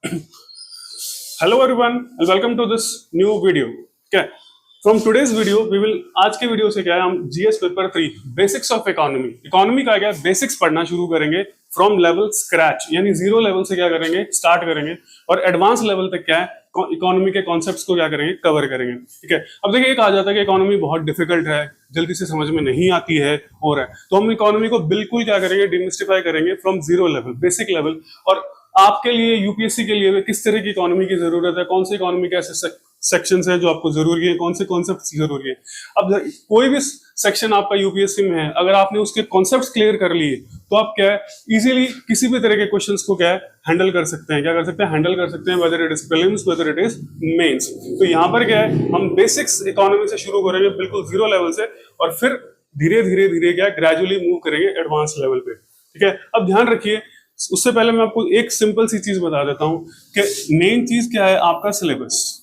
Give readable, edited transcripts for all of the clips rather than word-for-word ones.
Hello everyone and welcome to this new video. Okay. From today's video we will आज के video से क्या है हम GS paper 3 basics of economy का क्या बेसिक्स पढ़ना शुरू करेंगे फ्रॉम लेवल स्क्रैच यानी जीरो लेवल से क्या करेंगे स्टार्ट करेंगे और एडवांस लेवल तक क्या है इकोनॉमी के कॉन्सेप्ट्स को क्या करेंगे कवर करेंगे। ठीक है, अब देखिए एक आ जाता है कि इकोनॉमी बहुत डिफिकल्ट है, जल्दी से समझ में नहीं आती है और है, तो हम इकोनॉमी को बिल्कुल क्या करेंगे डिमिस्टिफाई करेंगे from zero level basic level. और आपके लिए यूपीएससी के लिए किस तरह की इकोनॉमी की जरूरत है, कौन सी इकोनॉमी के ऐसे सेक्शंस हैं जो आपको जरूरी है, कौन से कॉन्सेप्ट्स जरूरी है। अब कोई भी सेक्शन आपका यूपीएससी में है, अगर आपने उसके कॉन्सेप्ट्स क्लियर कर लिए तो आप क्या है इजीली किसी भी तरह के क्वेश्चंस को क्या है हैंडल कर सकते हैं, क्या कर सकते हैं हैंडल कर सकते हैं, whether it is prelims whether it is mains. तो यहाँ पर क्या है हम बेसिक्स इकोनॉमी से शुरू करेंगे बिल्कुल जीरो लेवल से और फिर धीरे धीरे धीरे क्या ग्रेजुअली मूव करेंगे एडवांस लेवल पे। ठीक है, अब ध्यान रखिए उससे पहले मैं आपको एक सिंपल सी चीज बता देता हूं कि मेन चीज क्या है आपका सिलेबस।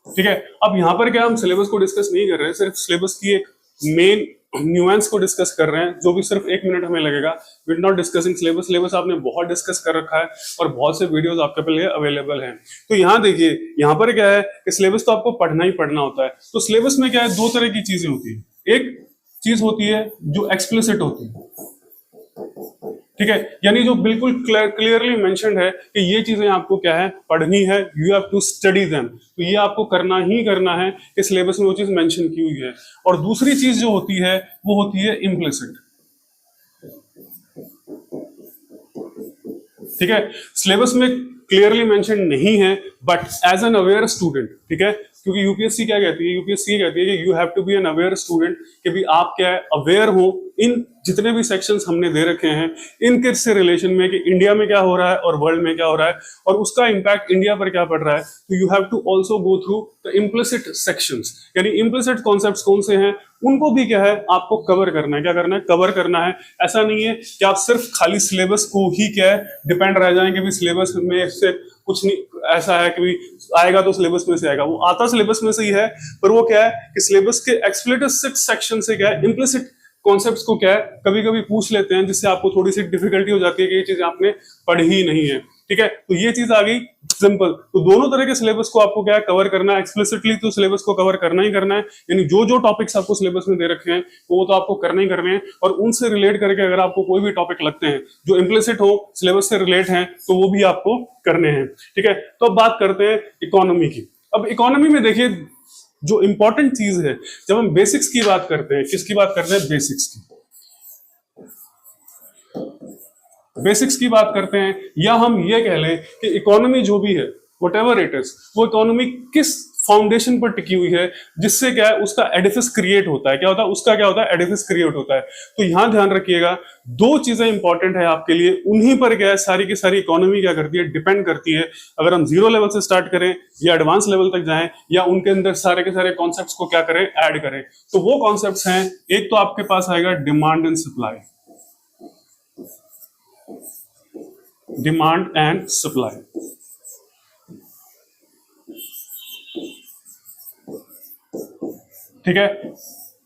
ठीक है, अब यहां पर क्या हम सिलेबस को डिस्कस नहीं कर रहे हैं, सिर्फ सिलेबस की एक मेन न्यूएंस को डिस्कस कर रहे हैं जो भी सिर्फ 1 मिनट हमें लगेगा। We are not discussing syllabus, syllabus आपने बहुत डिस्कस कर रखा है और बहुत से वीडियोस आपके लिए अवेलेबल हैं। तो यहाँ देखिए यहाँ पर क्या है कि सिलेबस तो आपको पढ़ना ही पढ़ना होता है। तो सिलेबस में क्या है दो तरह की चीजें होती है, एक चीज होती है जो एक्सप्लिसिट होती है, ठीक है, यानी जो बिल्कुल क्लियरली मेंशन्ड है कि ये चीजें आपको क्या है पढ़नी है, you have to study them, तो ये आपको करना ही करना है कि सिलेबस में वो चीज मेंशन की हुई है। और दूसरी चीज जो होती है वो होती है इम्प्लिसिट। ठीक है, सिलेबस में क्लियरली मेंशन नहीं है but as an aware student, ठीक है, क्योंकि यूपीएससी क्या कहती है, यूपीएससी कहती है कि you have to be an aware student, कि भी आप क्या है अवेयर हो इन जितने भी सेक्शंस हमने दे रखे हैं इनके से रिलेशन में कि इंडिया में क्या हो रहा है और वर्ल्ड में क्या हो रहा है और उसका इंपैक्ट इंडिया पर क्या पड़ रहा है। तो you have to also go through the implicit sections, यानी इम्प्लिसिट कॉन्सेप्ट्स कौन से हैं उनको भी क्या है आपको कवर करना है, क्या करना है कवर करना है। ऐसा नहीं है कि आप सिर्फ खाली सिलेबस को ही क्या है डिपेंड रह जाएंगे, भी सिलेबस में से कुछ नहीं ऐसा है कि आएगा तो सिलेबस में से आएगा, वो आता सिलेबस में से ही है पर वो क्या है कि सिलेबस के एक्सप्लिसिट सेक्शन से क्या है इम्प्लिसिट कॉन्सेप्ट्स को क्या है कभी कभी पूछ लेते हैं जिससे आपको थोड़ी सी डिफिकल्टी हो जाती है कि ये चीज आपने पढ़ी ही नहीं है। ठीक है, तो ये चीज आ गई सिंपल। तो दोनों तरह के सिलेबस को आपको क्या है कवर करना है, एक्सप्लिसिटली तो सिलेबस को कवर करना ही करना है, यानी जो जो टॉपिक्स आपको सिलेबस में दे रखे हैं वो तो आपको करने ही करने हैं। और उनसे रिलेट करके अगर आपको कोई भी टॉपिक लगते हैं जो इम्प्लिसिट हो सिलेबस से रिलेट हैं तो वो भी आपको करने हैं। ठीक है, तो अब बात करते हैं इकोनॉमी की। अब इकोनॉमी में देखिए जो इंपॉर्टेंट चीज है, जब हम बेसिक्स की बात करते हैं, किसकी बात करते हैं बेसिक्स की, बेसिक्स की बात करते हैं, या हम ये कह लें कि इकोनॉमी जो भी है व्हाटएवर इट इज वो इकोनॉमी किस फाउंडेशन पर टिकी हुई है जिससे क्या है उसका एडिफिस क्रिएट होता है, क्या होता है उसका क्या होता है एडिफिस क्रिएट होता है। तो यहां ध्यान रखिएगा दो चीजें इंपॉर्टेंट है आपके लिए, उन्हीं पर क्या है सारी की सारी इकोनॉमी क्या करती है डिपेंड करती है। अगर हम जीरो लेवल से स्टार्ट करें या एडवांस लेवल तक जाएं या उनके अंदर सारे के सारे कॉन्सेप्ट्स को क्या करें ऐड करें, तो वो कॉन्सेप्ट्स हैं, एक तो आपके पास आएगा demand and supply, demand and supply. ठीक है,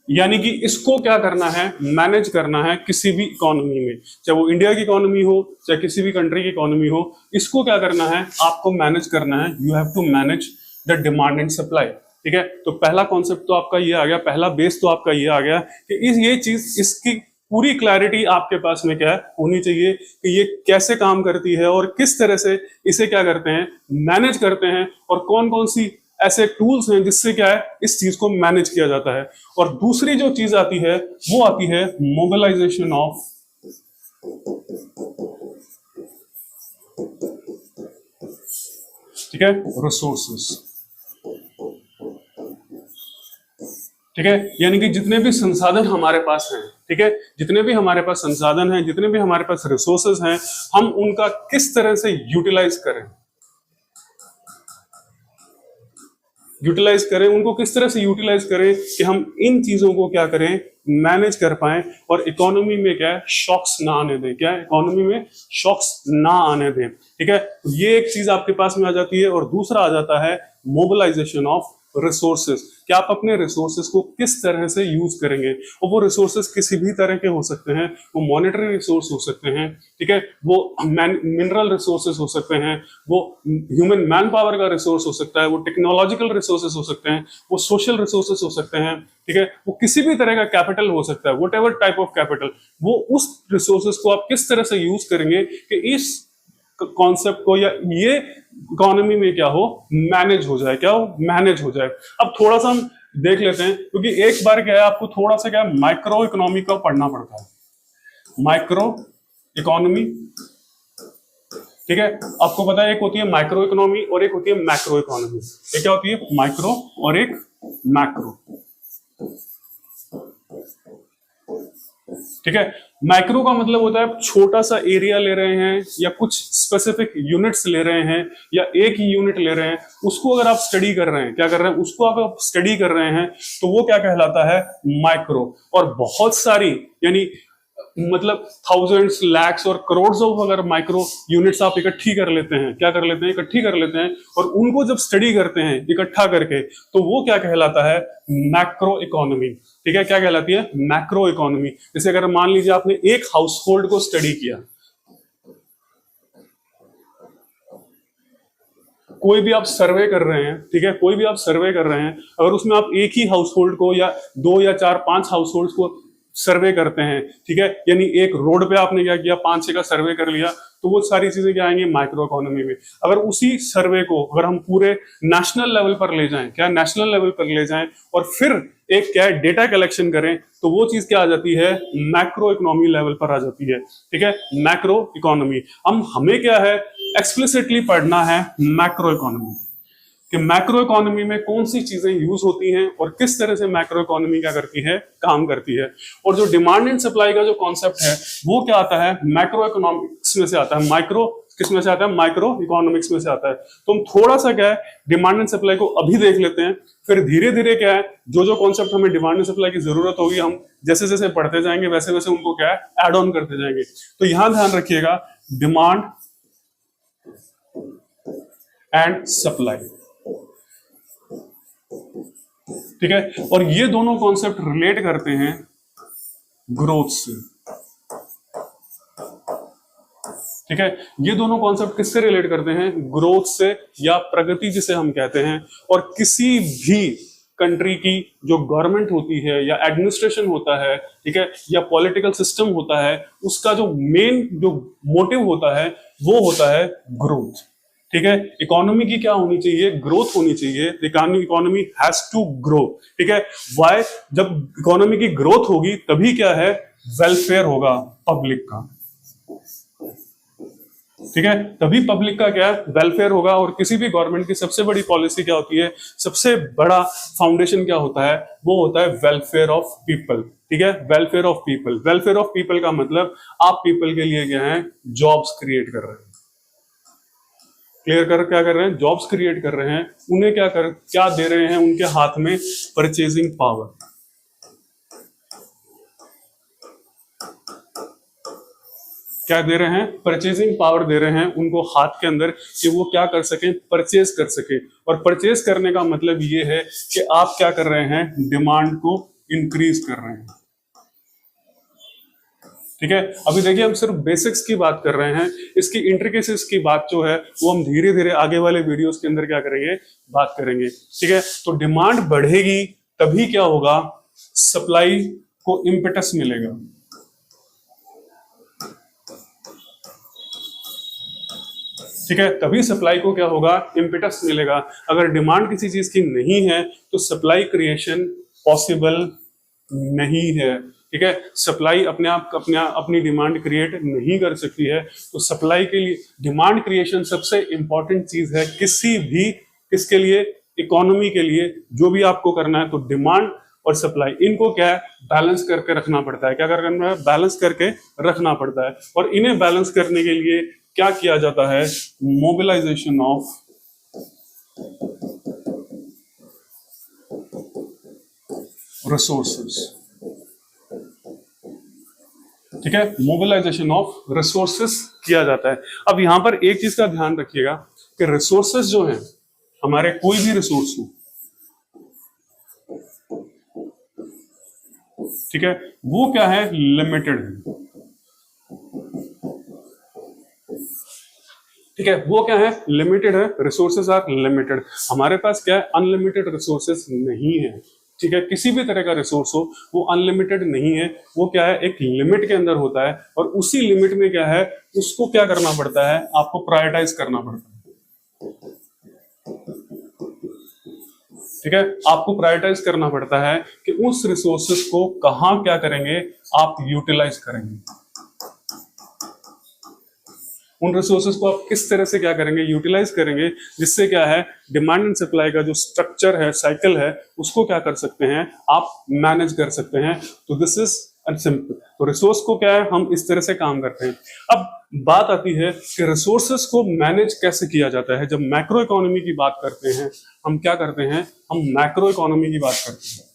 यानी कि इसको क्या करना है मैनेज करना है किसी भी इकोनॉमी में, चाहे वो इंडिया की इकोनॉमी हो चाहे किसी भी कंट्री की इकोनॉमी हो, इसको क्या करना है आपको मैनेज करना है, you have to manage the demand and supply. ठीक है, तो पहला कॉन्सेप्ट तो आपका ये आ गया, पहला बेस तो आपका ये आ गया कि ये चीज इसकी पूरी क्लैरिटी आपके पास में क्या होनी चाहिए कि ये कैसे काम करती है और किस तरह से इसे क्या करते हैं मैनेज करते हैं और कौन कौन सी ऐसे टूल्स हैं जिससे क्या है इस चीज को मैनेज किया जाता है। और दूसरी जो चीज आती है वो आती है मोबिलाइजेशन ऑफ ठीक है रिसोर्सेस। ठीक है, यानी कि जितने भी संसाधन हमारे पास हैं, ठीक है, जितने भी हमारे पास संसाधन हैं, जितने भी हमारे पास रिसोर्सेज हैं, हम उनका किस तरह से यूटिलाइज करें, उनको किस तरह से यूटिलाइज करें कि हम इन चीजों को क्या करें मैनेज कर पाए और इकोनॉमी में क्या है शॉक्स ना आने दें, क्या इकोनॉमी में शॉक्स ना आने दें। ठीक है, ये एक चीज आपके पास में आ जाती है और दूसरा आ जाता है मोबिलाइजेशन ऑफ रिसोर्सेज, कि आप अपने रिसोर्सेज को किस तरह से यूज करेंगे। और वो रिसोर्सेज किसी भी तरह के हो सकते हैं, वो मॉनेटरी रिसोर्स हो सकते हैं, ठीक है, वो मिनरल रिसोर्सेज हो सकते हैं, वो ह्यूमन मैन पावर का रिसोर्स हो सकता है, वो टेक्नोलॉजिकल रिसोर्सेज हो सकते हैं, वो सोशल रिसोर्सेज हो सकते हैं, ठीक है, वो किसी भी तरह का कैपिटल हो सकता है, what ever type of capital, वो उस रिसोर्सेज को आप किस तरह से यूज करेंगे कि इस कॉन्सेप्ट को या ये इकोनॉमी में क्या हो, मैनेज हो जाए, क्या हो, मैनेज हो जाए। अब थोड़ा सा हम देख लेते हैं, क्योंकि एक बार क्या है, आपको थोड़ा सा क्या है, माइक्रो इकोनॉमी का पढ़ना पड़ता है। माइक्रो इकोनॉमी, ठीक है, आपको पता है एक होती है माइक्रो इकोनॉमी और एक होती है मैक्रो इकोनॉमी। ये क्या होती है, माइक्रो और एक मैक्रो, ठीक है। माइक्रो का मतलब होता है छोटा सा एरिया ले रहे हैं या कुछ स्पेसिफिक यूनिट्स ले रहे हैं या एक ही यूनिट ले रहे हैं, उसको अगर आप स्टडी कर रहे हैं, क्या कर रहे हैं, उसको आप स्टडी कर रहे हैं, तो वो क्या कहलाता है, माइक्रो। और बहुत सारी, यानी मतलब थाउजेंड्स, लैक्स और करोड़ ऑफ अगर माइक्रो यूनिट्स आप इकट्ठी कर लेते हैं, क्या कर लेते हैं, इकट्ठी कर लेते हैं, और उनको जब स्टडी करते हैं इकट्ठा करके, तो वो क्या कहलाता है, मैक्रो इकोनॉमी, ठीक है। क्या कहलाती है, मैक्रो इकोनॉमी। जैसे अगर मान लीजिए आपने एक हाउस होल्ड को स्टडी किया, कोई भी आप सर्वे कर रहे हैं, ठीक है, कोई भी आप सर्वे कर रहे हैं, अगर उसमें आप एक ही हाउस होल्ड को या 2 या 4 5 हाउस होल्ड को सर्वे करते हैं, ठीक है, यानी एक रोड पे आपने क्या किया, 5-6 का सर्वे कर लिया, तो वो सारी चीजें क्या आएंगी, माइक्रो इकोनॉमी में। अगर उसी सर्वे को अगर हम पूरे नेशनल लेवल पर ले जाएं, क्या नेशनल लेवल पर ले जाएं, और फिर एक क्या है, डेटा कलेक्शन करें, तो वो चीज क्या आ जाती है, मैक्रो इकोनॉमी लेवल पर आ जाती है, ठीक है, मैक्रो इकोनॉमी। हमें क्या है, एक्सप्लिसिटली पढ़ना है मैक्रो इकोनॉमी, कि मैक्रो इकोनॉमी में कौन सी चीजें यूज होती हैं और किस तरह से मैक्रो इकोनॉमी क्या करती है, काम करती है। और जो डिमांड एंड सप्लाई का जो कॉन्सेप्ट है, वो क्या आता है, मैक्रो इकोनॉमिक्स में से आता है, माइक्रो किस में से आता है, माइक्रो इकोनॉमिक्स में से आता है। तो हम थोड़ा सा क्या है, डिमांड एंड सप्लाई को अभी देख लेते हैं, फिर धीरे धीरे क्या है, जो जो कॉन्सेप्ट हमें डिमांड एंड सप्लाई की जरूरत होगी, हम जैसे जैसे पढ़ते जाएंगे वैसे वैसे उनको क्या है, एड ऑन करते जाएंगे। तो यहां ध्यान रखिएगा, डिमांड एंड सप्लाई, ठीक है। और ये दोनों कॉन्सेप्ट रिलेट करते हैं ग्रोथ से, ठीक है। ये दोनों कॉन्सेप्ट किससे रिलेट करते हैं, ग्रोथ से, या प्रगति जिसे हम कहते हैं। और किसी भी कंट्री की जो गवर्नमेंट होती है या एडमिनिस्ट्रेशन होता है, ठीक है, या पॉलिटिकल सिस्टम होता है, उसका जो मेन जो मोटिव होता है वो होता है ग्रोथ, ठीक है। इकोनॉमी की क्या होनी चाहिए, ग्रोथ होनी चाहिए। इकोनॉमी हैज टू ग्रो, ठीक है। व्हाई, जब इकोनॉमी की ग्रोथ होगी तभी क्या है, वेलफेयर होगा पब्लिक का, ठीक है, तभी पब्लिक का क्या है, वेलफेयर होगा। और किसी भी गवर्नमेंट की सबसे बड़ी पॉलिसी क्या होती है, सबसे बड़ा फाउंडेशन क्या होता है, वो होता है वेलफेयर ऑफ पीपल, ठीक है, welfare of people. Welfare of people का मतलब आप पीपल के लिए क्या है, जॉब्स क्रिएट कर रहे हैं, क्लियर कर, क्या कर रहे हैं, जॉब्स क्रिएट कर रहे हैं। उन्हें क्या दे रहे हैं, उनके हाथ में परचेजिंग पावर, क्या दे रहे हैं, परचेजिंग पावर दे रहे हैं उनको हाथ के अंदर, कि वो क्या कर सकें, परचेज कर सके। और परचेज करने का मतलब ये है कि आप क्या कर रहे हैं, डिमांड को इंक्रीज कर रहे हैं, ठीक है। अभी देखिए हम सिर्फ बेसिक्स की बात कर रहे हैं, इसकी इंट्रिकेसीज की बात जो है वो हम धीरे धीरे आगे वाले वीडियोस के अंदर क्या करेंगे, बात करेंगे, ठीक है। तो डिमांड बढ़ेगी तभी क्या होगा, सप्लाई को इम्पेटस मिलेगा, ठीक है, तभी सप्लाई को क्या होगा, इम्पेटस मिलेगा। अगर डिमांड किसी चीज की नहीं है तो सप्लाई क्रिएशन पॉसिबल नहीं है, ठीक है। सप्लाई अपने आप अपनी डिमांड क्रिएट नहीं कर सकती है। तो सप्लाई के लिए डिमांड क्रिएशन सबसे इंपॉर्टेंट चीज है किसी भी, किसके लिए, इकोनॉमी के लिए। जो भी आपको करना है तो डिमांड और सप्लाई, इनको क्या है, बैलेंस करके रखना पड़ता है। क्या करना है, बैलेंस करके रखना पड़ता है। और इन्हें बैलेंस करने के लिए क्या किया जाता है, मोबिलाइजेशन ऑफ रिसोर्सेस, ठीक है, मोबिलाइजेशन ऑफ रिसोर्सेस किया जाता है। अब यहां पर एक चीज का ध्यान रखिएगा कि रिसोर्सेस जो हैं, हमारे कोई भी रिसोर्स हो, ठीक है, वो क्या है, लिमिटेड है। ठीक है, वो क्या है, लिमिटेड है, रिसोर्सेज आर लिमिटेड। हमारे पास क्या है, अनलिमिटेड रिसोर्सेज नहीं है। ठीक है, किसी भी तरह का रिसोर्स हो वो अनलिमिटेड नहीं है, वो क्या है, एक लिमिट के अंदर होता है, और उसी लिमिट में क्या है, उसको क्या करना पड़ता है, आपको प्रायोरिटाइज करना पड़ता है। ठीक है, आपको प्रायोरिटाइज करना पड़ता है कि उस रिसोर्सेज को कहां क्या करेंगे, आप यूटिलाइज करेंगे। उन रिसोर्सेज को आप किस तरह से क्या करेंगे, यूटिलाइज करेंगे, जिससे क्या है, डिमांड एंड सप्लाई का जो स्ट्रक्चर है, साइकिल है, उसको क्या कर सकते हैं, आप मैनेज कर सकते हैं। तो दिस इज सिंपल। तो रिसोर्स को क्या है, हम इस तरह से काम करते हैं। अब बात आती है कि रिसोर्सेज को मैनेज कैसे किया जाता है। जब मैक्रो इकोनॉमी की बात करते हैं, हम क्या करते हैं, हम मैक्रो इकोनॉमी की बात करते हैं।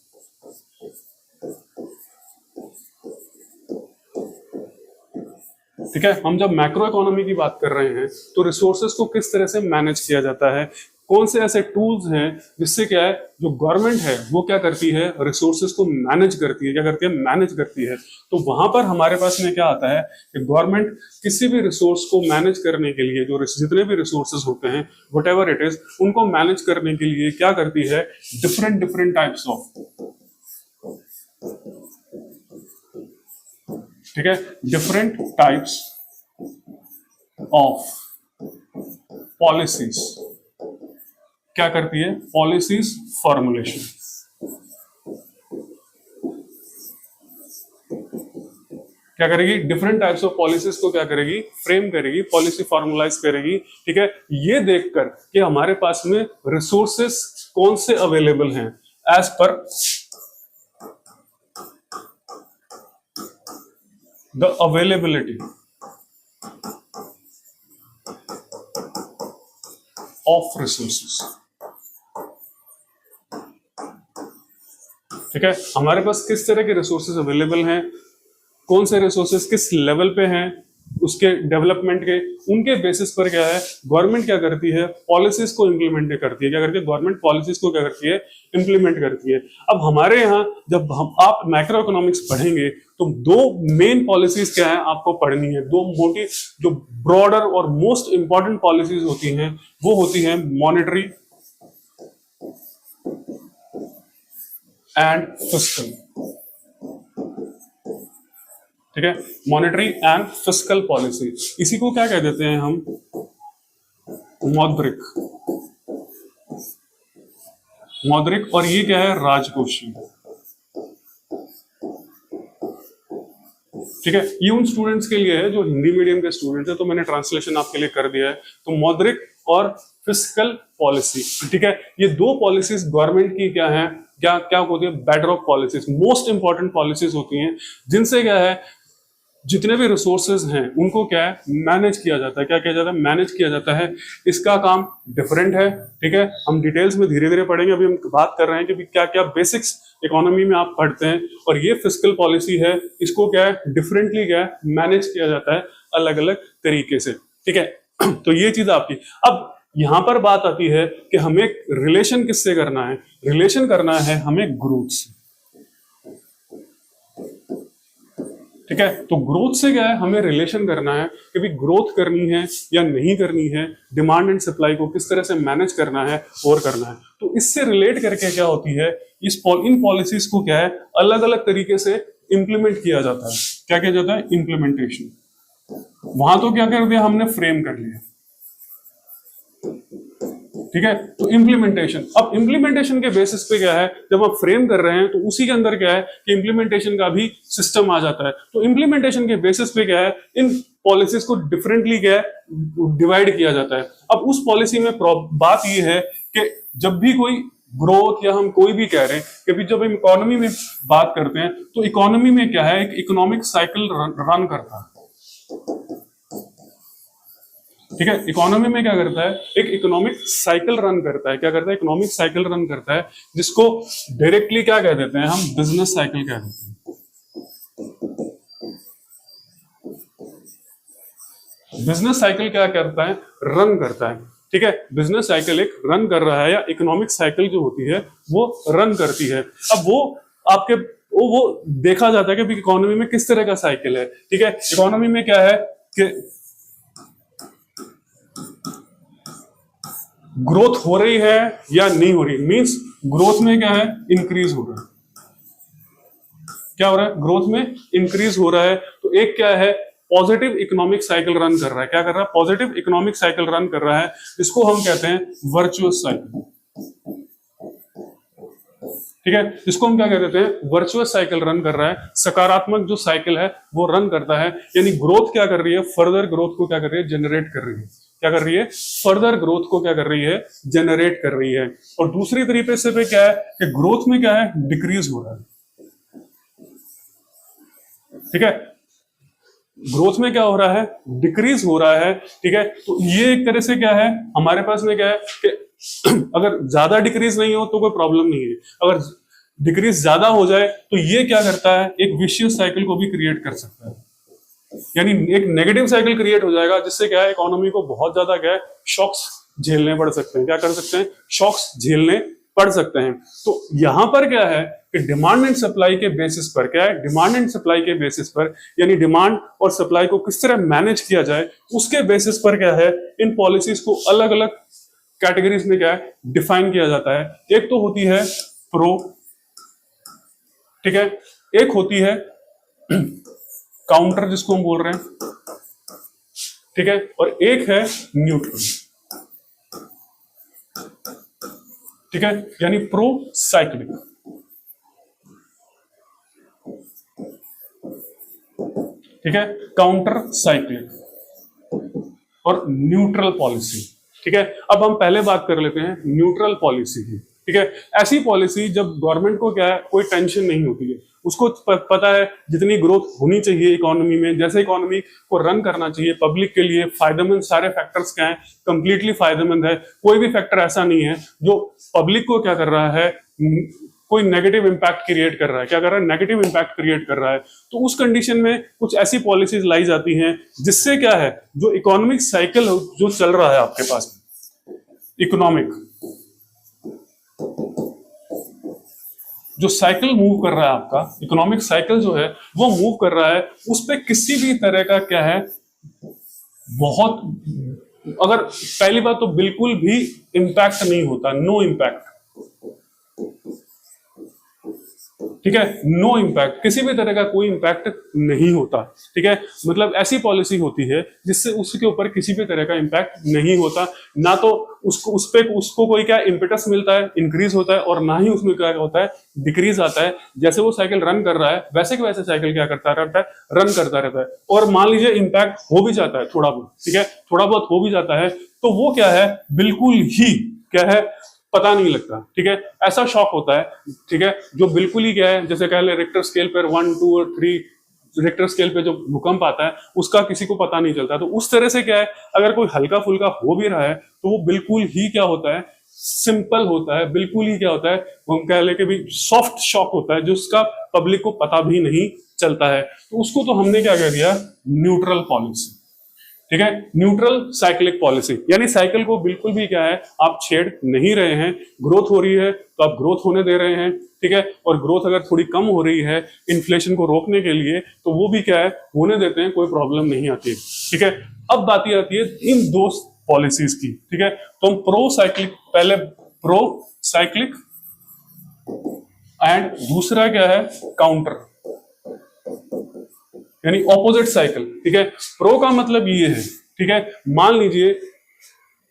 ठीक है, हम जब मैक्रो इकोनॉमी की बात कर रहे हैं तो रिसोर्सेज को किस तरह से मैनेज किया जाता है, कौन से ऐसे टूल्स हैं जिससे क्या है, जो गवर्नमेंट है वो क्या करती है, रिसोर्सेज को मैनेज करती है, क्या करती है, मैनेज करती है। तो वहां पर हमारे पास में क्या आता है कि गवर्नमेंट किसी भी रिसोर्स को मैनेज करने के लिए, जो जितने भी रिसोर्सेज होते हैं वट एवर इट इज, उनको मैनेज करने के लिए क्या करती है, डिफरेंट डिफरेंट टाइप्स ऑफ, ठीक है, डिफरेंट टाइप्स ऑफ पॉलिसीज क्या करती है, पॉलिसीज फॉर्मुलेशन। क्या करेगी, डिफरेंट टाइप्स ऑफ पॉलिसीज को क्या करेगी, फ्रेम करेगी, पॉलिसी फॉर्मुलाइज करेगी। ठीक है, ये देखकर कि हमारे पास में रिसोर्सेस कौन से अवेलेबल हैं as per the availability of resources। ठीक है, हमारे पास किस तरह के रिसोर्सेज अवेलेबल हैं, कौन से रिसोर्सेज किस लेवल पे हैं, उसके डेवलपमेंट के, उनके बेसिस पर क्या है, गवर्नमेंट क्या करती है, पॉलिसीज को इंप्लीमेंट करती है। क्या करती है, गवर्नमेंट पॉलिसीज को क्या करती है, इंप्लीमेंट करती है। अब हमारे यहाँ जब आप मैक्रो इकोनॉमिक्स पढ़ेंगे तो दो मेन पॉलिसीज क्या है, आपको पढ़नी है। दो मोटी जो ब्रॉडर और मोस्ट इंपॉर्टेंट पॉलिसीज होती हैं वो होती है मॉनेटरी एंड फिस्कल। ठीक है, मॉनेटरी एंड फिस्कल पॉलिसी, इसी को क्या कह देते हैं हम, मौद्रिक। मौद्रिक, और ये क्या है, राजकोषीय। ठीक है, ये उन स्टूडेंट्स के लिए है जो हिंदी मीडियम के स्टूडेंट्स है, तो मैंने ट्रांसलेशन आपके लिए कर दिया है। तो मौद्रिक और फिस्कल पॉलिसी, ठीक है, ये दो पॉलिसीज गवर्नमेंट की क्या है, क्या क्या होती है, bedrock policies, most important policies होती हैं, जिनसे क्या है, जितने भी रिसोर्सेज हैं उनको क्या है, मैनेज किया जाता है। क्या किया जाता है, मैनेज किया जाता है। इसका काम डिफरेंट है। ठीक है, हम डिटेल्स में धीरे धीरे पढ़ेंगे, अभी हम बात कर रहे हैं कि क्या क्या बेसिक्स इकोनॉमी में आप पढ़ते हैं। और ये फिस्कल पॉलिसी है, इसको क्या है, डिफरेंटली क्या है, मैनेज किया जाता है अलग अलग तरीके से। ठीक है, तो ये चीज आपकी। अब यहां पर बात आती है कि हमें रिलेशन किससे करना है, रिलेशन करना है हमें ग्रोथ से। ठीक है, तो ग्रोथ से क्या है, हमें रिलेशन करना है कि भी ग्रोथ करनी है या नहीं करनी है, डिमांड एंड सप्लाई को किस तरह से मैनेज करना है और करना है। तो इससे रिलेट करके क्या होती है, इन पॉलिसीज को क्या है, अलग अलग तरीके से इंप्लीमेंट किया जाता है। क्या किया जाता है, इंप्लीमेंटेशन। वहां तो क्या कर दिया हमने, फ्रेम कर लिया। ठीक है, तो इंप्लीमेंटेशन, अब इंप्लीमेंटेशन के बेसिस पे क्या है, जब आप फ्रेम कर रहे हैं तो उसी के अंदर क्या है कि इंप्लीमेंटेशन का भी सिस्टम आ जाता है। तो इंप्लीमेंटेशन के बेसिस पे क्या है, इन पॉलिसीज को डिफरेंटली क्या है, डिवाइड किया जाता है। अब उस पॉलिसी में बात ये है कि जब भी कोई ग्रोथ या हम कोई भी कह रहे हैं कि भी जब हम इकोनॉमी में बात करते हैं तो इकोनॉमी में क्या है, एक इकोनॉमिक साइकिल रन करता है। ठीक है, इकोनॉमी में क्या करता है, एक इकोनॉमिक साइकिल रन करता है। क्या करता है, इकोनॉमिक साइकिल रन करता है, जिसको डायरेक्टली क्या कह देते हैं हम, बिजनेस साइकिल कह देते हैं। बिजनेस साइकिल क्या करता है, रन करता है। ठीक है, बिजनेस साइकिल एक रन कर रहा है, या इकोनॉमिक साइकिल जो होती है वो रन करती है। अब वो आपके वो देखा जाता है कि इकोनॉमी में किस तरह का साइकिल है, ठीक है। इकोनॉमी में क्या है कि ग्रोथ हो रही है या नहीं हो रही, मींस ग्रोथ में क्या है, इंक्रीज हो रहा है। क्या हो रहा है, ग्रोथ में इंक्रीज हो रहा है। तो एक क्या है, पॉजिटिव इकोनॉमिक साइकिल रन कर रहा है। क्या कर रहा है, पॉजिटिव इकोनॉमिक साइकिल रन कर रहा है, इसको हम कहते हैं वर्चुअस साइकिल, ठीक है। इसको हम क्या कहते हैं, वर्चुअस साइकिल रन कर रहा है, सकारात्मक जो साइकिल है वो रन करता है। यानी ग्रोथ क्या कर रही है, फर्दर ग्रोथ को क्या कर रही है, जनरेट कर रही है। क्या कर रही है, फर्दर ग्रोथ को क्या कर रही है, जनरेट कर रही है। और दूसरी तरीके से पे क्या है कि ग्रोथ में क्या है, डिक्रीज हो रहा है, ठीक है। ग्रोथ में क्या हो रहा है, डिक्रीज हो रहा है, ठीक है। तो ये एक तरह से क्या है, हमारे पास में क्या है कि अगर ज्यादा डिक्रीज नहीं हो तो कोई प्रॉब्लम नहीं है, अगर डिक्रीज ज्यादा हो जाए तो ये क्या करता है, एक विशियस साइकिल को भी क्रिएट कर सकता है। यानी एक नेगेटिव साइकिल क्रिएट हो जाएगा, जिससे क्या है, इकोनॉमी को बहुत ज्यादा क्या है, शॉक्स झेलने पड़ सकते हैं। क्या कर सकते हैं, शॉक्स झेलने पड़ सकते हैं। तो यहां पर क्या है कि डिमांड एंड सप्लाई के बेसिस पर क्या है, डिमांड एंड सप्लाई के बेसिस पर, यानी डिमांड और सप्लाई को किस तरह मैनेज किया जाए, उसके बेसिस पर क्या है, इन पॉलिसीज को अलग अलग कैटेगरीज में क्या है, डिफाइन किया जाता है। एक तो होती है प्रो, ठीक है, एक होती है काउंटर जिसको हम बोल रहे हैं, ठीक है, और एक है न्यूट्रल, ठीक है, यानी प्रो साइक्लिक, ठीक है, काउंटर साइक्लिक और न्यूट्रल पॉलिसी, ठीक है। अब हम पहले बात कर लेते हैं न्यूट्रल पॉलिसी की, ठीक है। ऐसी पॉलिसी जब गवर्नमेंट को क्या है, कोई टेंशन नहीं होती है, उसको पता है जितनी ग्रोथ होनी चाहिए इकोनॉमी में, जैसे इकोनॉमी को रन करना चाहिए पब्लिक के लिए फायदेमंद, सारे फैक्टर्स क्या है, कंप्लीटली फायदेमंद है। कोई भी फैक्टर ऐसा नहीं है जो पब्लिक को क्या कर रहा है, कोई नेगेटिव इंपैक्ट क्रिएट कर रहा है। क्या कर रहा है, नेगेटिव इंपैक्ट क्रिएट कर रहा है। तो उस कंडीशन में कुछ ऐसी पॉलिसीज लाई जाती हैं जिससे क्या है, जो इकोनॉमिक साइकिल जो चल रहा है आपके पास, इकोनॉमिक जो साइकिल मूव कर रहा है, आपका इकोनॉमिक साइकिल जो है वो मूव कर रहा है, उस पर किसी भी तरह का क्या है, बहुत, अगर पहली बात तो बिल्कुल भी इंपैक्ट नहीं होता, नो इंपैक्ट, ठीक है, नो इंपैक्ट, किसी भी तरह का कोई इंपैक्ट नहीं होता, ठीक है। मतलब ऐसी पॉलिसी होती है जिससे उसके ऊपर किसी भी तरह का इंपैक्ट नहीं होता, ना तो उसको कोई क्या इम्पेटस मिलता है, इंक्रीज होता है, और ना ही उसमें क्या होता है, डिक्रीज आता है। जैसे वो साइकिल रन कर रहा है वैसे के वैसे साइकिल क्या करता रहता है, रन करता रहता है। और मान लीजिए इंपैक्ट हो भी जाता है थोड़ा बहुत, ठीक है, थोड़ा बहुत हो भी जाता है, तो वो क्या है, बिल्कुल ही क्या है, पता नहीं लगता, ठीक है। ऐसा शॉक होता है, ठीक है, जो बिल्कुल ही क्या है, जैसे कह ले रिक्टर स्केल पर 1, 2 और 3 रिक्टर स्केल पे जो भूकंप आता है उसका किसी को पता नहीं चलता। तो उस तरह से क्या है, अगर कोई हल्का फुल्का हो भी रहा है तो वो बिल्कुल ही क्या होता है, सिंपल होता है, बिल्कुल ही क्या होता है, हम कह ले कि भी सॉफ्ट शॉक होता है, जो उसका पब्लिक को पता भी नहीं चलता है। तो उसको तो हमने क्या कह दिया, न्यूट्रल पॉलिसी, ठीक है, न्यूट्रल साइक्लिक पॉलिसी। यानी साइकिल को बिल्कुल भी क्या है, आप छेड़ नहीं रहे हैं। ग्रोथ हो रही है तो आप ग्रोथ होने दे रहे हैं, ठीक है, और ग्रोथ अगर थोड़ी कम हो रही है इन्फ्लेशन को रोकने के लिए, तो वो भी क्या है, होने देते हैं, कोई प्रॉब्लम नहीं आती, ठीक है। अब बात ये आती है इन दो पॉलिसीज की, ठीक है। तो हम प्रो साइक्लिक, पहले प्रो साइक्लिक एंड दूसरा क्या है, काउंटर, यानी ऑपोजिट साइकिल, ठीक है। प्रो का मतलब ये है, ठीक है, मान लीजिए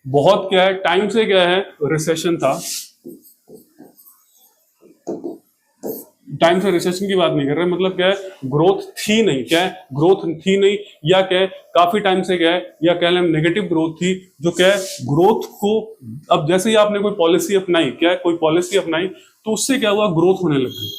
बहुत क्या है, टाइम से क्या है, रिसेशन था, टाइम से रिसेशन की बात नहीं कर रहे, मतलब क्या है, ग्रोथ थी नहीं, क्या है, ग्रोथ थी नहीं, या क्या है, काफी टाइम से क्या है, या कह लें नेगेटिव ग्रोथ थी, जो क्या है, ग्रोथ को, अब जैसे ही आपने कोई पॉलिसी अपनाई, क्या है, कोई पॉलिसी अपनाई, तो उससे क्या हुआ, ग्रोथ होने लग गई,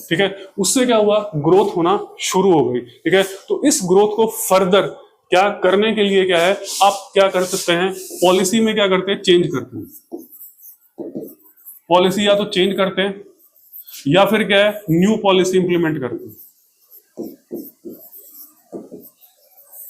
ठीक है, उससे क्या हुआ, ग्रोथ होना शुरू हो गई, ठीक है। तो इस ग्रोथ को फर्दर क्या करने के लिए क्या है, आप क्या कर सकते हैं, पॉलिसी में क्या करते हैं, चेंज करते हैं, पॉलिसी या तो चेंज करते हैं या फिर क्या है, न्यू पॉलिसी इंप्लीमेंट करते हैं,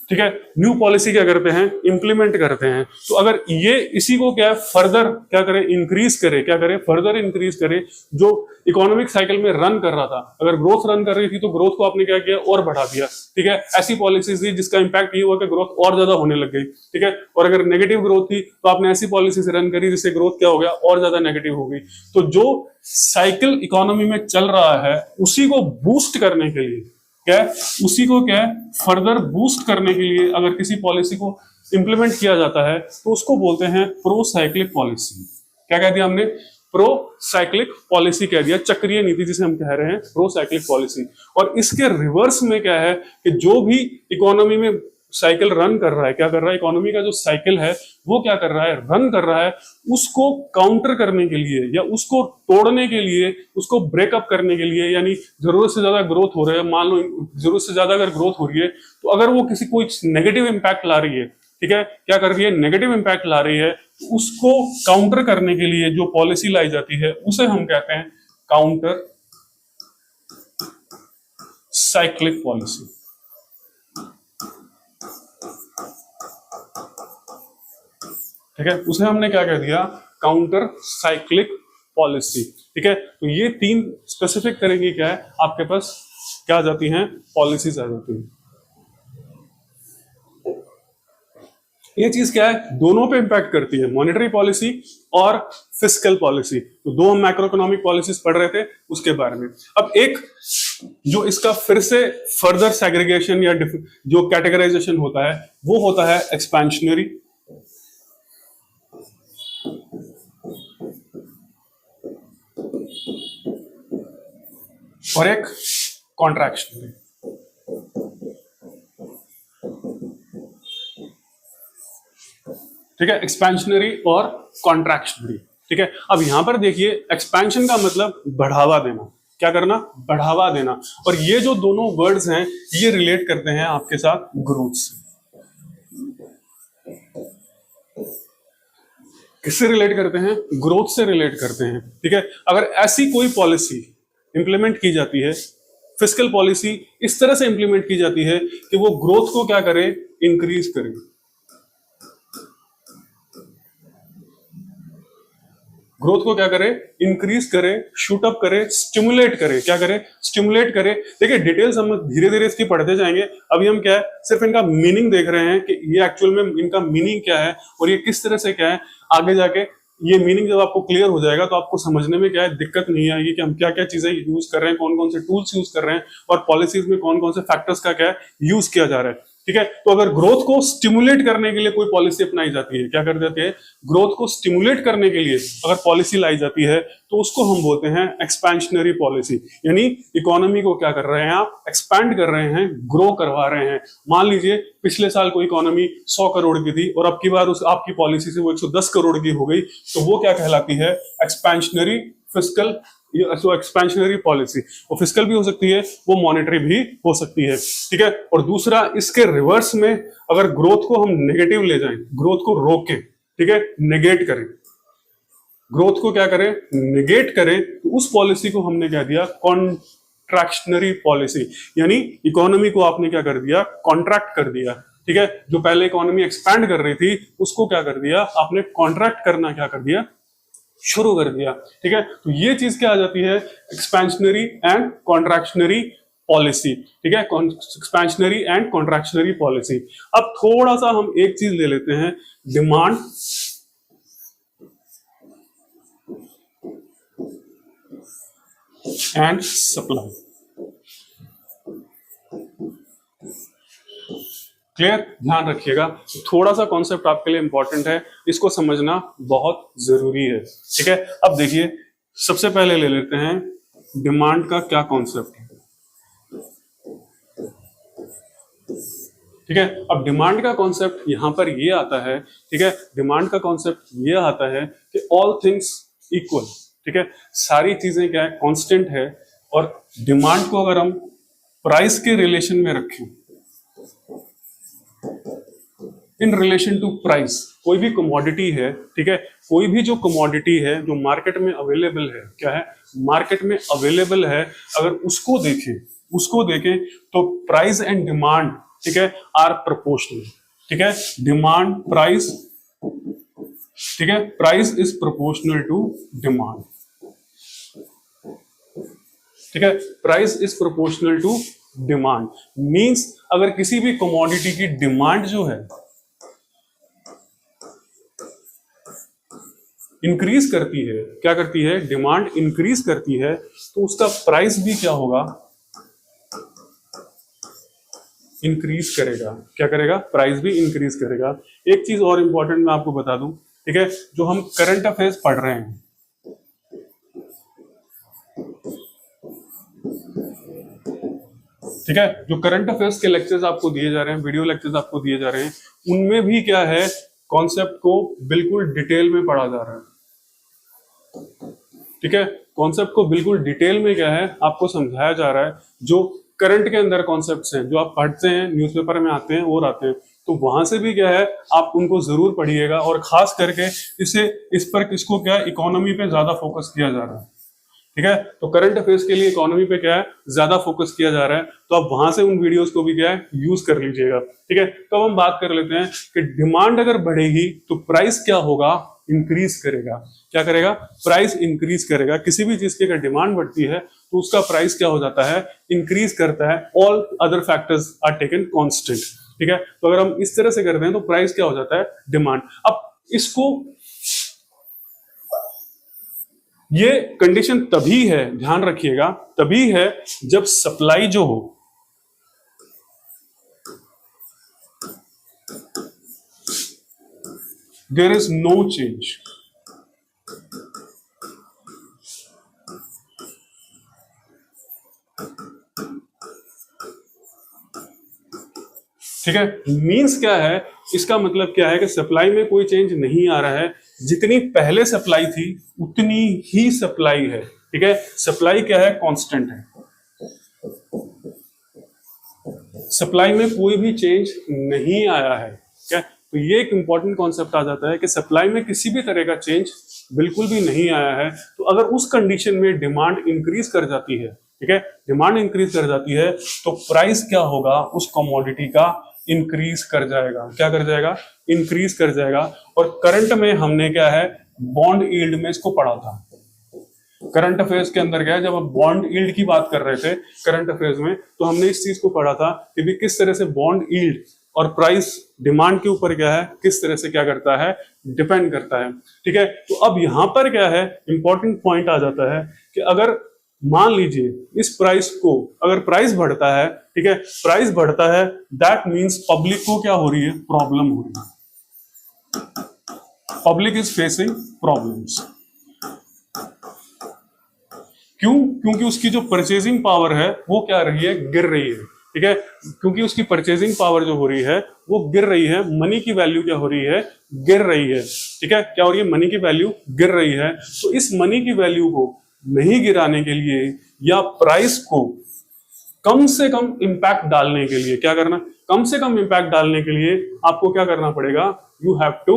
ठीक है, न्यू पॉलिसी क्या करते हैं, इंप्लीमेंट करते हैं। तो अगर ये इसी को क्या है फर्दर क्या करे, इंक्रीज करे, क्या करे, फर्दर इंक्रीज करे, जो इकोनॉमिक साइकिल में रन कर रहा था, अगर ग्रोथ रन कर रही थी तो ग्रोथ को आपने क्या किया, और बढ़ा दिया। ठीक है, ऐसी पॉलिसीज थी जिसका इंपैक्ट ये हुआ कि ग्रोथ और ज्यादा होने लग गई। ठीक है, और अगर नेगेटिव ग्रोथ थी तो आपने ऐसी पॉलिसीज रन करी जिससे ग्रोथ क्या हो गया, और ज्यादा नेगेटिव हो गई। तो जो साइकिल इकोनॉमी में चल रहा है उसी को बूस्ट करने के लिए क्या है, उसी को क्या है फर्दर बूस्ट करने के लिए अगर किसी पॉलिसी को इंप्लीमेंट किया जाता है तो उसको बोलते हैं प्रो साइक्लिक पॉलिसी। क्या कह दिया हमने, प्रो साइक्लिक पॉलिसी कह दिया, चक्रीय नीति जिसे हम कह रहे हैं प्रो साइक्लिक पॉलिसी। और इसके रिवर्स में क्या है कि जो भी इकोनॉमी में साइकिल रन कर रहा है, क्या कर रहा है, इकोनॉमी का जो साइकिल है वो क्या कर रहा है, रन कर रहा है, उसको काउंटर करने के लिए या उसको तोड़ने के लिए, उसको ब्रेकअप करने के लिए, यानी जरूरत से ज्यादा ग्रोथ हो रहा है, मान लो जरूरत से ज्यादा अगर ग्रोथ हो रही है तो अगर वो किसी कोई नेगेटिव इंपैक्ट ला रही है, ठीक है, क्या कर रही है, नेगेटिव इंपैक्ट ला रही है, उसको काउंटर करने के लिए जो पॉलिसी लाई जाती है उसे हम कहते हैं काउंटर साइक्लिक पॉलिसी। ठीक है, उसे हमने क्या कह दिया, काउंटर साइक्लिक पॉलिसी। ठीक है, तो ये तीन स्पेसिफिक तरह की क्या है आपके पास क्या आ जाती हैं, पॉलिसीज आ जाती हैं। ये चीज क्या है, दोनों पे इंपैक्ट करती है, मॉनेटरी पॉलिसी और फिस्कल पॉलिसी। तो दो हम मैक्रो इकोनॉमिक पॉलिसीज पढ़ रहे थे उसके बारे में। अब एक जो इसका फिर से फर्दर सेग्रीगेशन या जो कैटेगराइजेशन होता है वो होता है एक्सपेंशनरी और एक कॉन्ट्रैक्शनरी। ठीक है, एक्सपेंशनरी और कॉन्ट्रैक्शनरी। ठीक है, अब यहां पर देखिए एक्सपेंशन का मतलब बढ़ावा देना, क्या करना, बढ़ावा देना। और ये जो दोनों वर्ड्स हैं ये रिलेट करते हैं आपके साथ ग्रोथ से। किससे रिलेट करते हैं, ग्रोथ से रिलेट करते हैं। ठीक है, अगर ऐसी कोई पॉलिसी इंप्लीमेंट की जाती है, फिस्कल पॉलिसी इस तरह से इंप्लीमेंट की जाती है कि वो ग्रोथ को क्या करे, इंक्रीज करे, ग्रोथ को क्या करे, इंक्रीज करे, शूट अप करे, स्टिमुलेट करे, क्या करे, स्टिमुलेट करे। देखिए डिटेल्स हम धीरे धीरे इसकी पढ़ते जाएंगे, अभी हम क्या है सिर्फ इनका मीनिंग देख रहे हैं कि ये एक्चुअल में इनका मीनिंग क्या है और ये किस तरह से क्या है। आगे जाके ये मीनिंग जब आपको क्लियर हो जाएगा तो आपको समझने में क्या है दिक्कत नहीं आएगी कि हम क्या क्या चीजें यूज कर रहे हैं, कौन कौन से टूल्स यूज कर रहे हैं और पॉलिसीज में कौन कौन से फैक्टर्स का क्या है यूज किया जा रहा है। ठीक है, तो अगर ग्रोथ को स्टिमुलेट करने के लिए कोई पॉलिसी अपनाई जाती है, क्या कर जाती है, ग्रोथ को स्टिमुलेट करने के लिए अगर पॉलिसी लाई जाती है तो उसको हम बोलते हैं एक्सपेंशनरी पॉलिसी। यानी इकोनॉमी को क्या कर रहे हैं आप, एक्सपैंड कर रहे हैं, ग्रो करवा रहे हैं। मान लीजिए पिछले साल कोई इकोनॉमी 100 करोड़ की थी और अब की बार उस आपकी पॉलिसी से वो 110 करोड़ की हो गई, तो वो क्या कहलाती है, एक्सपेंशनरी फिस्कल एक्सपेंशनरी पॉलिसी। वो फिस्कल भी हो सकती है, वो मॉनेटरी भी हो सकती है। ठीक है, और दूसरा इसके रिवर्स में अगर ग्रोथ को हम नेगेटिव ले जाएं, ग्रोथ को रोकें, ठीक है, नेगेट करें, ग्रोथ को क्या करें, नेगेट करें, तो उस पॉलिसी को हमने क्या दिया, कॉन्ट्रैक्शनरी पॉलिसी। यानी इकोनॉमी को आपने क्या कर दिया, कॉन्ट्रैक्ट कर दिया। ठीक है, जो पहले इकोनॉमी एक्सपैंड कर रही थी उसको क्या कर दिया आपने, कॉन्ट्रैक्ट करना क्या कर दिया, शुरू कर दिया। ठीक है, तो ये चीज क्या आ जाती है, एक्सपेंशनरी एंड कॉन्ट्रैक्शनरी पॉलिसी। ठीक है, एक्सपेंशनरी एंड कॉन्ट्रैक्शनरी पॉलिसी। अब थोड़ा सा हम एक चीज ले लेते हैं, डिमांड एंड सप्लाई। क्लियर, ध्यान रखिएगा, थोड़ा सा कॉन्सेप्ट आपके लिए इंपॉर्टेंट है, इसको समझना बहुत जरूरी है। ठीक है, अब देखिए सबसे पहले ले लेते हैं डिमांड का क्या कॉन्सेप्ट है। ठीक है, अब डिमांड का कॉन्सेप्ट यहां पर ये आता है। ठीक है, डिमांड का कॉन्सेप्ट ये आता है कि ऑल थिंग्स इक्वल। ठीक है, सारी चीजें क्या है, कांस्टेंट है, और डिमांड को अगर हम प्राइस के रिलेशन में रखें, इन रिलेशन टू प्राइस, कोई भी कमोडिटी है, ठीक है, कोई भी जो कमोडिटी है जो मार्केट में अवेलेबल है, क्या है, मार्केट में अवेलेबल है, अगर उसको देखें तो प्राइस एंड डिमांड ठीक है, आर प्रोपोर्शनल, ठीक है, डिमांड प्राइस, ठीक है, price is proportional to demand, ठीक है, price is proportional to demand means अगर किसी भी कमोडिटी की डिमांड जो है इंक्रीज करती है, क्या करती है, डिमांड इंक्रीज करती है, तो उसका प्राइस भी क्या होगा, इंक्रीज करेगा। क्या करेगा, प्राइस भी इंक्रीज करेगा। एक चीज और इंपॉर्टेंट मैं आपको बता दूं, ठीक है, जो हम करंट अफेयर्स पढ़ रहे हैं, ठीक है, जो करंट अफेयर्स के लेक्चर्स आपको दिए जा रहे हैं, वीडियो लेक्चर्स आपको दिए जा रहे हैं, उनमें भी क्या है, कॉन्सेप्ट को बिल्कुल डिटेल में पढ़ा जा रहा है, ठीक है, कॉन्सेप्ट को बिल्कुल डिटेल में क्या है आपको समझाया जा रहा है। जो करंट के अंदर कॉन्सेप्ट्स हैं, जो आप पढ़ते हैं, न्यूज़पेपर में आते हैं और आते हैं, तो वहां से भी क्या है आप उनको जरूर पढ़िएगा। और खास करके इस पर किसको क्या, इकोनॉमी पे ज्यादा फोकस किया जा रहा है, ठीक है, तो करंट अफेयर्स के लिए इकोनॉमी पे क्या है ज्यादा फोकस किया जा रहा है, तो आप वहां से उन वीडियोस को भी क्या है यूज कर लीजिएगा, ठीक है। तो अब हम बात कर लेते हैं कि डिमांड अगर बढ़ेगी तो प्राइस क्या होगा, इंक्रीज करेगा। क्या करेगा, प्राइस इंक्रीज करेगा। किसी भी चीज की अगर डिमांड बढ़ती है तो उसका प्राइस क्या हो जाता है, इंक्रीज करता है। All other factors are taken constant, ठीक है। तो अगर हम इस तरह से करते हैं तो प्राइस क्या हो जाता है, डिमांड। अब इसको, ये कंडीशन तभी है, ध्यान रखिएगा, तभी है जब सप्लाई जो हो, देयर इज नो चेंज, ठीक है। मींस क्या है, इसका मतलब क्या है कि सप्लाई में कोई चेंज नहीं आ रहा है, जितनी पहले सप्लाई थी उतनी ही सप्लाई है, ठीक है। सप्लाई क्या है, कांस्टेंट है, सप्लाई में कोई भी चेंज नहीं आया है, क्या। तो ये एक इंपॉर्टेंट कॉन्सेप्ट आ जाता है कि सप्लाई में किसी भी तरह का चेंज बिल्कुल भी नहीं आया है। तो अगर उस कंडीशन में डिमांड इंक्रीज कर जाती है, ठीक है, डिमांड इंक्रीज कर जाती है, तो प्राइस क्या होगा, उस कमोडिटी का इंक्रीज कर जाएगा। क्या कर जाएगा, इंक्रीज कर जाएगा। और करंट में हमने क्या है, बॉन्ड यील्ड में इसको पढ़ा था। करंट अफेयर्स के अंदर क्या है, जब हम बॉन्ड यील्ड की बात कर रहे थे करंट अफेयर्स में, तो हमने इस चीज को पढ़ा था कि भी किस तरह से बॉन्ड यील्ड और प्राइस डिमांड के ऊपर क्या है, किस तरह से क्या करता है, डिपेंड करता है, ठीक है। तो अब यहां पर क्या है, इंपॉर्टेंट पॉइंट आ जाता है कि अगर मान लीजिए इस प्राइस को, अगर प्राइस बढ़ता है, ठीक है, प्राइस बढ़ता है, दैट मींस पब्लिक को क्या हो रही है, प्रॉब्लम हो रही है, पब्लिक इज फेसिंग प्रॉब्लम्स। क्यों, क्योंकि उसकी जो परचेजिंग पावर है वो क्या रही है, गिर रही है, ठीक है। क्योंकि उसकी परचेजिंग पावर जो हो रही है वो गिर रही है, मनी की वैल्यू क्या हो रही है, गिर रही है, ठीक है। क्या हो रही है, मनी की वैल्यू गिर रही है। तो इस मनी की वैल्यू को नहीं गिराने के लिए या प्राइस को कम से कम इंपैक्ट डालने के लिए क्या करना, कम से कम इंपैक्ट डालने के लिए आपको क्या करना पड़ेगा, you have to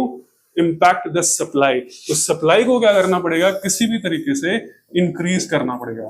impact the supply. तो सप्लाई को क्या करना पड़ेगा, किसी भी तरीके से इंक्रीज करना पड़ेगा।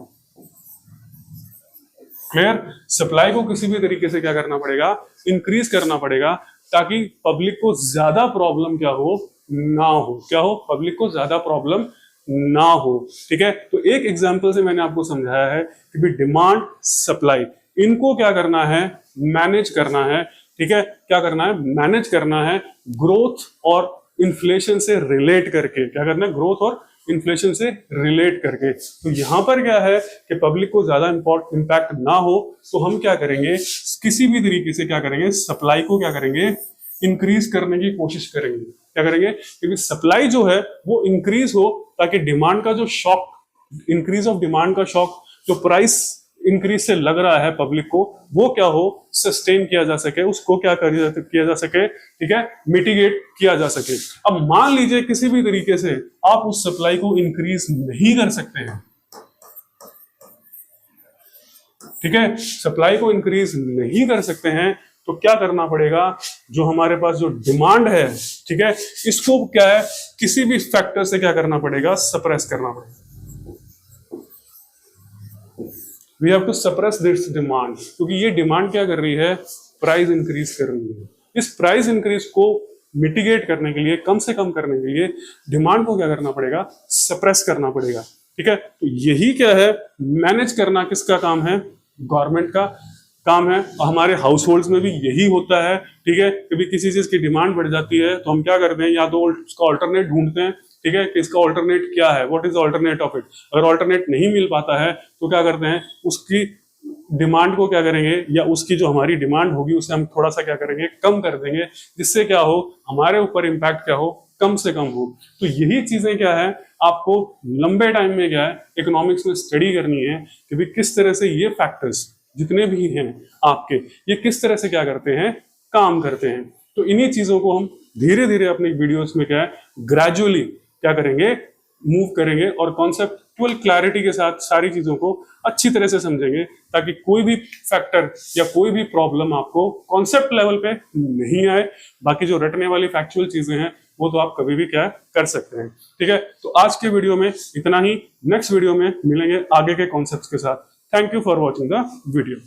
क्लियर, सप्लाई को किसी भी तरीके से क्या करना पड़ेगा, इंक्रीज करना पड़ेगा, ताकि पब्लिक को ज्यादा प्रॉब्लम क्या हो, ना हो, क्या हो, पब्लिक को ज्यादा प्रॉब्लम ना हो, ठीक है। तो एक एग्जांपल से मैंने आपको समझाया है कि भी डिमांड सप्लाई इनको क्या करना है, मैनेज करना है, ठीक है। क्या करना है, मैनेज करना है, ग्रोथ और इन्फ्लेशन से रिलेट करके। क्या करना है, ग्रोथ और इन्फ्लेशन से रिलेट करके। तो यहां पर क्या है कि पब्लिक को ज्यादा इंपैक्ट ना हो, तो हम क्या करेंगे, किसी भी तरीके से क्या करेंगे, सप्लाई को क्या करेंगे, इंक्रीज करने की कोशिश करेंगे। क्या करेंगे, क्योंकि सप्लाई जो है वो इंक्रीज हो, ताकि डिमांड का जो शॉक, इंक्रीज ऑफ डिमांड का शॉक जो प्राइस इंक्रीज से लग रहा है पब्लिक को, वो क्या हो, सस्टेन किया जा सके, उसको क्या किया जा सके, ठीक है, मिटिगेट किया जा सके। अब मान लीजिए किसी भी तरीके से आप उस सप्लाई को इंक्रीज नहीं कर सकते हैं, ठीक है, सप्लाई को इंक्रीज नहीं कर सकते हैं, तो क्या करना पड़ेगा, जो हमारे पास जो डिमांड है, ठीक है, इसको क्या है, किसी भी फैक्टर से क्या करना पड़ेगा, सप्रेस करना पड़ेगा। We have to suppress this demand, क्योंकि ये डिमांड क्या कर रही है, प्राइस इंक्रीज कर रही है। इस प्राइस इंक्रीज को मिटिगेट करने के लिए, कम से कम करने के लिए डिमांड को क्या करना पड़ेगा, सप्रेस करना पड़ेगा। ठीक है, तो यही क्या है, मैनेज करना किसका काम है, गवर्नमेंट का काम है। और हमारे हाउस होल्ड्स में भी यही होता है। ठीक है, कभी किसी चीज की डिमांड बढ़ जाती है तो हम क्या करते हैं, या तो उसका ऑल्टरनेट ढूंढते हैं। ठीक है, कि इसका ऑल्टरनेट क्या है, what is alternate of it. अगर ऑल्टरनेट नहीं मिल पाता है तो क्या करते हैं, उसकी डिमांड को क्या करेंगे, या उसकी जो हमारी डिमांड होगी उसे हम थोड़ा सा क्या करेंगे, कम कर देंगे, जिससे क्या हो, हमारे ऊपर इम्पैक्ट क्या हो, कम से कम हो। तो यही चीजें क्या है, आपको लंबे टाइम में क्या है, इकोनॉमिक्स में स्टडी करनी है कि भाई किस तरह से ये फैक्टर्स जितने भी हैं आपके, ये किस तरह से क्या करते हैं, काम करते हैं। तो इन्हीं चीजों को हम धीरे धीरे अपनी वीडियोस में क्या है, ग्रेजुअली क्या करेंगे, मूव करेंगे और कॉन्सेप्चुअल क्लैरिटी के साथ सारी चीजों को अच्छी तरह से समझेंगे, ताकि कोई भी फैक्टर या कोई भी प्रॉब्लम आपको कॉन्सेप्ट लेवल पे नहीं आए। बाकी जो रटने वाली फैक्चुअल चीजें हैं वो तो आप कभी भी क्या कर सकते हैं। ठीक है, तो आज के वीडियो में इतना ही। नेक्स्ट वीडियो में मिलेंगे आगे के कॉन्सेप्ट्स के साथ। Thank you for watching the video.